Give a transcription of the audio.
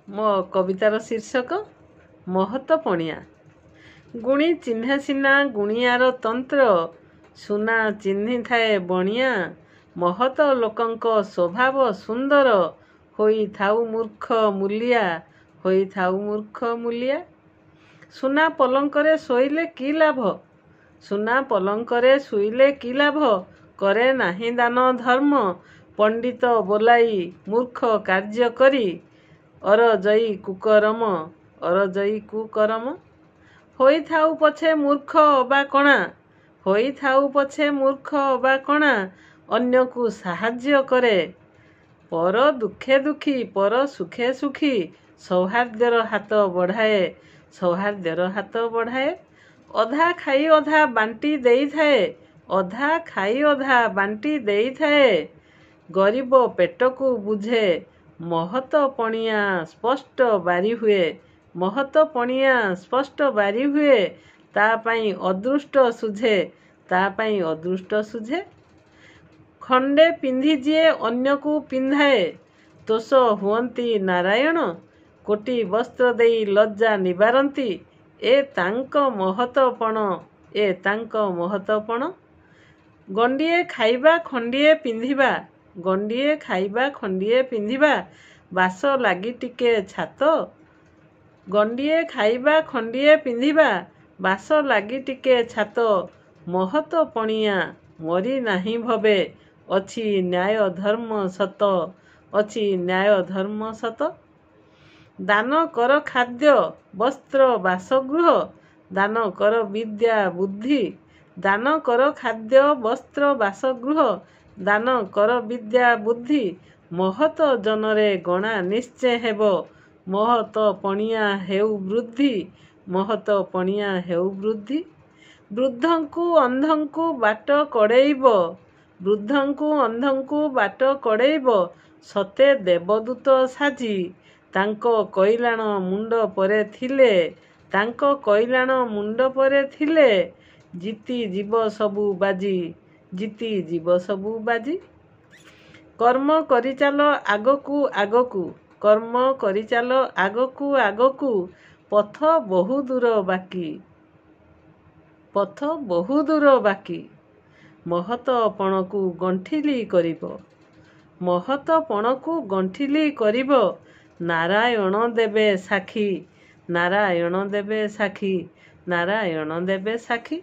ମୋ କବିତାର ଶୀର୍ଷକ ମହତ ପଣିଆ। ଗୁଣି ଚିହ୍ନା ସିନା ଗୁଣିଆର ତନ୍ତ୍ର, ସୁନା ଚିହ୍ନିଥାଏ ବଣିଆ। ମହତ ଲୋକଙ୍କ ସ୍ୱଭାବ ସୁନ୍ଦର, ହୋଇଥାଉ ମୂର୍ଖ ମୂଲିଆ, ହୋଇଥାଉ ମୂର୍ଖ ମୂଲିଆ। ସୁନା ପଲଙ୍କରେ ଶୋଇଲେ କି ଲାଭ, ସୁନା ପଲଙ୍କରେ ଶୋଇଲେ କି ଲାଭ। କରେ ନାହିଁ ଦାନ ଧର୍ମ, ପଣ୍ଡିତ ବୋଲାଇ ମୂର୍ଖ କାର୍ଯ୍ୟ କରି। ଅରଜୟୀ କୁକରମ, ଅରଜୟୀ କୁକରମ। ହୋଇଥାଉ ପଛେ ମୂର୍ଖ ଅବା କଣା, ହୋଇଥାଉ ପଛେ ମୂର୍ଖ ଅବା କଣା। ଅନ୍ୟକୁ ସାହାଯ୍ୟ କରେ, ପର ଦୁଃଖେ ଦୁଃଖୀ, ପର ସୁଖେ ସୁଖୀ। ସୌହାର୍ଦ୍ଦ୍ୟର ହାତ ବଢ଼ାଏ, ସୌହାର୍ଦ୍ଦ୍ୟର ହାତ ବଢ଼ାଏ। ଅଧା ଖାଇ ଅଧା ବାଣ୍ଟି ଦେଇଥାଏ, ଅଧା ଖାଇ ଅଧା ବାଣ୍ଟି ଦେଇଥାଏ। ଗରିବ ପେଟକୁ ବୁଝେ, ମହତ ପଣିଆ ସ୍ପଷ୍ଟ ବାରି ହୁଏ, ମହତ ପଣିଆ ସ୍ପଷ୍ଟ ବାରି ହୁଏ। ତା ପାଇଁ ଅଦୃଷ୍ଟ ସୁଝେ, ତା ପାଇଁ ଅଦୃଷ୍ଟ ସୁଝେ। ଖଣ୍ଡେ ପିନ୍ଧି ଯିଏ ଅନ୍ୟକୁ ପିନ୍ଧାଏ, ଦୋଷ ହୁଅନ୍ତି ନାରାୟଣ। କୋଟି ବସ୍ତ୍ର ଦେଇ ଲଜ୍ଜା ନିବାରନ୍ତି, ଏ ତାଙ୍କ ମହତପଣ, ଏ ତାଙ୍କ ମହତପଣ। ଗଣ୍ଡିଏ ଖାଇବା ଖଣ୍ଡିଏ ପିନ୍ଧିବା, ଗଣ୍ଡିଏ ଖାଇବା ଖଣ୍ଡିଏ ପିନ୍ଧିବା। ବାସ ଲାଗି ଟିକେ ଛାତ, ଗଣ୍ଡିଏ ଖାଇବା ଖଣ୍ଡିଏ ପିନ୍ଧିବା। ବାସ ଲାଗି ଟିକେ ଛାତ। ମହତ ପଣିଆ ମରି ନାହିଁ ଭବେ, ଅଛି ନ୍ୟାୟ ଧର୍ମ ସତ, ଅଛି ନ୍ୟାୟ ଧର୍ମ ସତ। ଦାନ କର ଖାଦ୍ୟ ବସ୍ତ୍ର ବାସଗୃହ, ଦାନ କର ବିଦ୍ୟା ବୁଦ୍ଧି। ଦାନ କର ଖାଦ୍ୟ ବସ୍ତ୍ର ବାସଗୃହ, ଦାନ କର ବିଦ୍ୟା ବୁଦ୍ଧି। ମହତ ଜନରେ ଗଣା ନିଶ୍ଚେ ହେବ, ମହତ ପଣିଆ ହେଉ ବୃଦ୍ଧି, ମହତ ପଣିଆ ହେଉ ବୃଦ୍ଧି। ବୃଦ୍ଧଙ୍କୁ ଅନ୍ଧଙ୍କୁ ବାଟ କଡ଼େଇବ, ବୃଦ୍ଧଙ୍କୁ ଅନ୍ଧଙ୍କୁ ବାଟ କଡ଼େଇବ। ସତେ ଦେବଦୂତ ସାଜି, ତାଙ୍କ କଇଲାଣ ମୁଣ୍ଡ ପରେ ଥିଲେ, ତାଙ୍କ କଇଲାଣ ମୁଣ୍ଡ ପରେ ଥିଲେ। ଜିତି ଯିବ ସବୁ ବାଜି, ଜିତି ଯିବ ସବୁ ବାଜି। କର୍ମ କରିଚାଲ ଆଗକୁ ଆଗକୁ, କର୍ମ କରିଚାଲ ଆଗକୁ ଆଗକୁ। ପଥ ବହୁ ଦୂର ବାକି, ପଥ ବହୁ ଦୂର ବାକି। ମହତ ପଣକୁ ଗଣ୍ଠିଲି କରିବ, ମହତ ପଣକୁ ଗଣ୍ଠିଲି କରିବ। ନାରାୟଣ ଦେବେ ସାକ୍ଷୀ, ନାରାୟଣ ଦେବେ ସାକ୍ଷୀ, ନାରାୟଣ ଦେବେ ସାକ୍ଷୀ।